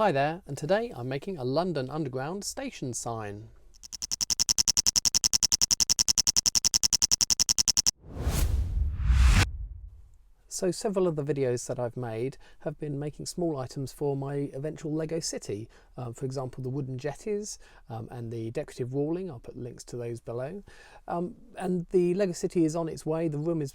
Hi there, and today I'm making a London Underground station sign. So several of the videos that I've made have been making small items for my eventual Lego city. For example, the wooden jetties and the decorative walling. I'll put links to those below. And the Lego city is on its way. The room is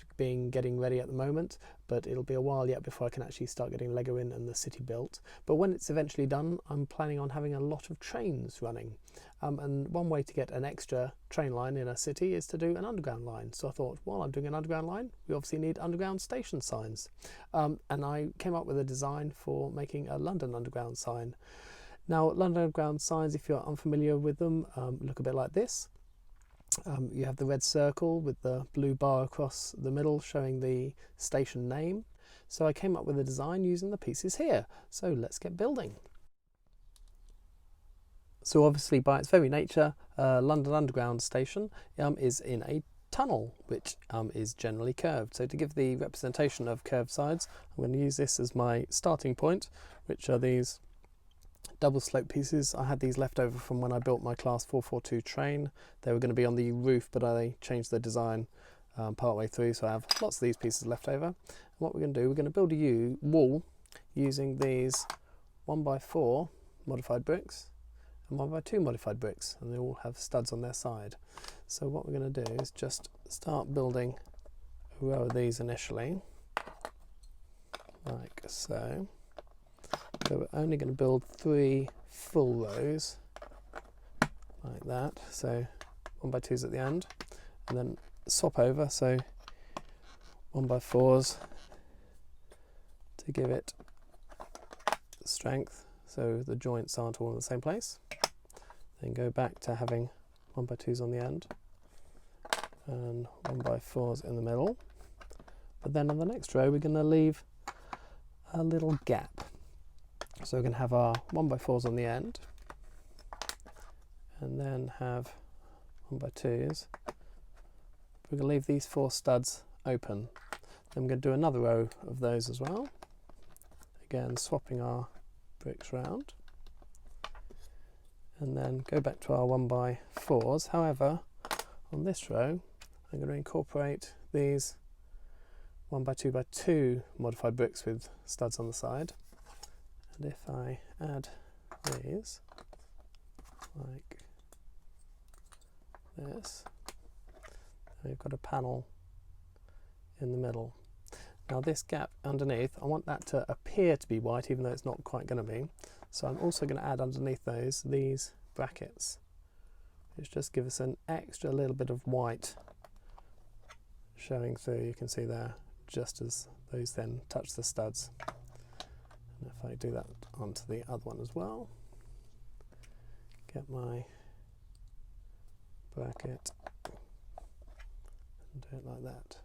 getting ready at the moment, but it'll be a while yet before I can actually start getting Lego in and the city built. But when it's eventually done, I'm planning on having a lot of trains running. And one way to get an extra train line in a city is to do an underground line. So I thought, while I'm doing an underground line, we obviously need underground station signs. And I came up with a design for making a London Underground sign. Now, London Underground signs, if you're unfamiliar with them, look a bit like this. You have the red circle with the blue bar across the middle showing the station name. So I came up with a design using the pieces here. So let's get building. So obviously, by its very nature, London Underground station is in a tunnel, which is generally curved. So to give the representation of curved sides, I'm going to use this as my starting point, which are these double slope pieces. I had these left over from when I built my Class 442 train. They were going to be on the roof, but I changed the design partway through, so I have lots of these pieces left over. And what we're going to do, we're going to build a wall using these 1x4 modified bricks and 1x2 modified bricks, and they all have studs on their side. So what we're going to do is just start building a row of these initially, like so. So we're only going to build 3 full rows, like that. So 1x2s at the end, and then swap over, so 1x4s to give it strength, so the joints aren't all in the same place. Then go back to having 1x2s on the end and 1x4s in the middle. But then on the next row we're going to leave a little gap. So we're going to have our 1x4s on the end and then have 1x2s. We're going to leave these 4 studs open. Then we're going to do another row of those as well. Again, swapping our bricks round. And then go back to our 1x4s. However, on this row, I'm going to incorporate these 1x2x2 modified bricks with studs on the side. And if I add these, like this, we've got a panel in the middle. Now this gap underneath, I want that to appear to be white, even though it's not quite going to be. So I'm also going to add underneath these brackets, which just give us an extra little bit of white showing through. You can see there, just as those then touch the studs. And if I do that onto the other one as well, get my bracket and do it like that.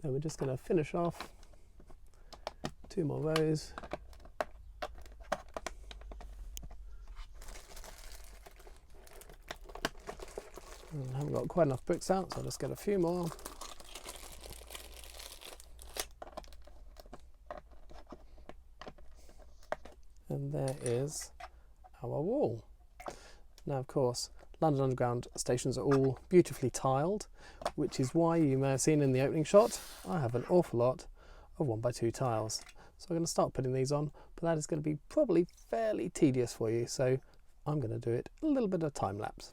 Then we're just going to finish off 2 more rows. I haven't got quite enough bricks out, so I'll just get a few more. And there is our wall. Now, of course, London Underground stations are all beautifully tiled, which is why you may have seen in the opening shot, I have an awful lot of 1x2 tiles. So I'm going to start putting these on, but that is going to be probably fairly tedious for you, so I'm going to do it a little bit of time lapse.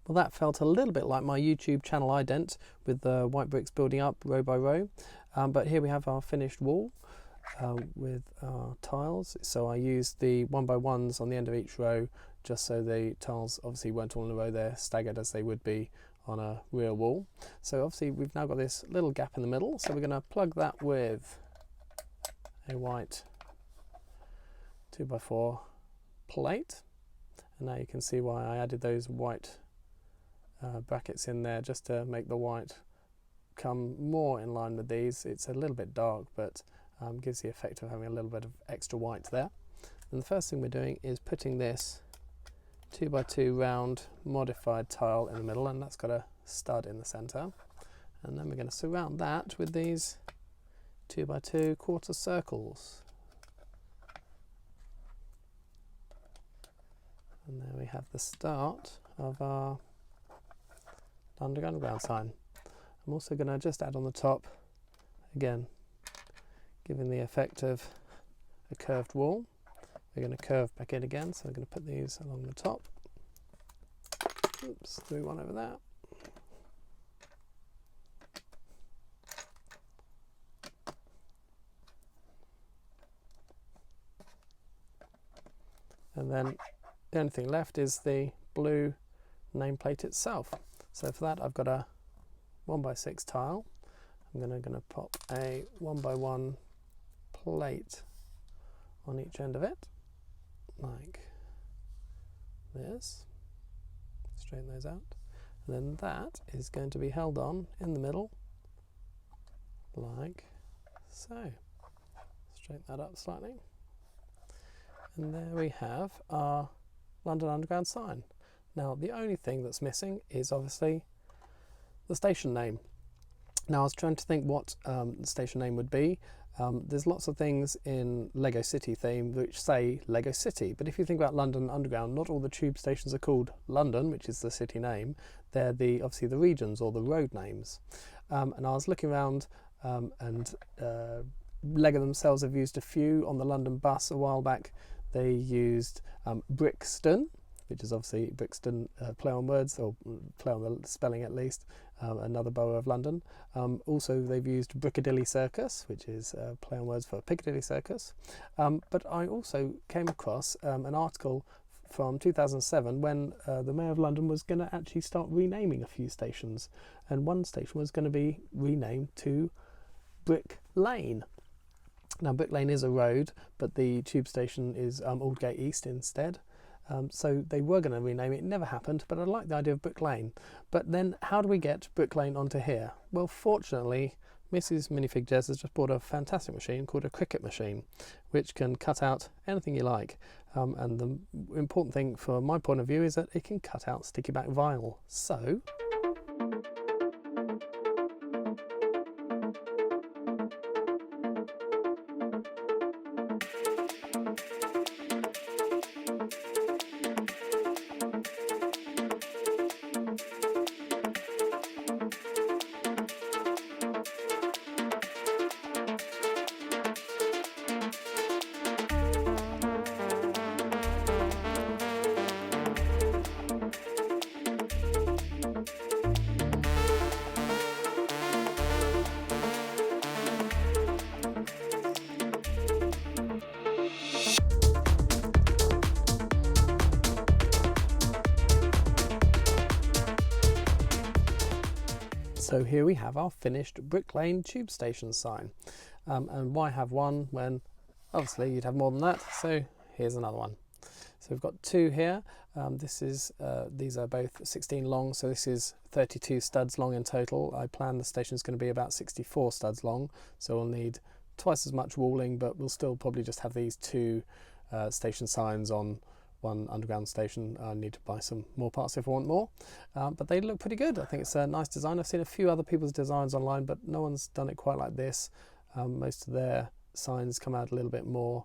Well, that felt a little bit like my YouTube channel ident, with the white bricks building up row by row. But here we have our finished wall with our tiles. So I used the 1x1s on the end of each row, just so the tiles obviously weren't all in a row, they're staggered as they would be on a real wall. So obviously we've now got this little gap in the middle, so we're going to plug that with a white 2x4 plate. And now you can see why I added those white brackets in there, just to make the white come more in line with these. It's a little bit dark, but gives the effect of having a little bit of extra white there. And the first thing we're doing is putting this 2x2 round modified tile in the middle, and that's got a stud in the center. And then we're going to surround that with these 2x2 quarter circles. And there we have the start of our London Underground sign. I'm also going to just add on the top, again, giving the effect of a curved wall. We're going to curve back in again, so we're going to put these along the top. Oops, threw one over there. And then the only thing left is the blue nameplate itself. So for that I've got a 1x6 tile. I'm going to pop a 1x1 plate on each end of it, like this. Straighten those out. And then that is going to be held on in the middle, like so. Straighten that up slightly. And there we have our London Underground sign. Now the only thing that's missing is obviously the station name. Now I was trying to think what the station name would be. There's lots of things in Lego City theme which say Lego City, but if you think about London Underground, not all the tube stations are called London, which is the city name. They're obviously the regions or the road names. And I was looking around and Lego themselves have used a few. On the London bus a while back they used Brixton, which is obviously Brixton, play on words, or play on the spelling at least, another borough of London. Also they've used Piccadilly Circus, which is play on words for Piccadilly Circus. But I also came across an article from 2007 when the Mayor of London was going to actually start renaming a few stations, and one station was going to be renamed to Brick Lane. Now Brick Lane is a road, but the tube station is Aldgate East instead. So they were going to rename it. It never happened, but I like the idea of Brick Lane. But then how do we get Brick Lane onto here? Well, fortunately, Mrs. Minifig Jez has just bought a fantastic machine called a Cricut machine, which can cut out anything you like. And the important thing from my point of view is that it can cut out sticky back vinyl. So So here we have our finished Brick Lane tube station sign. And why have one when obviously you'd have more than that? So here's another one. So we've got two here. These are both 16 long, so this is 32 studs long in total. I plan the station is going to be about 64 studs long, so we'll need twice as much walling, but we'll still probably just have these two station signs on one underground station. I need to buy some more parts if I want more, but they look pretty good. I think it's a nice design. I've seen a few other people's designs online, but no one's done it quite like this. Most of their signs come out a little bit more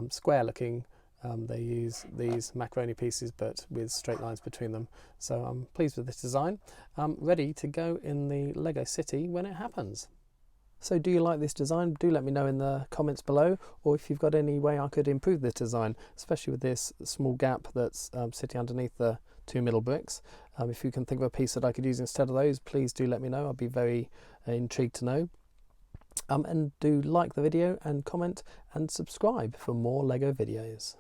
square looking. They use these macaroni pieces but with straight lines between them. So I'm pleased with this design. Ready to go in the Lego City when it happens. So do you like this design? Do let me know in the comments below, or if you've got any way I could improve this design, especially with this small gap that's sitting underneath the two middle bricks. If you can think of a piece that I could use instead of those, please do let me know. I'd be very intrigued to know. And do like the video and comment and subscribe for more Lego videos.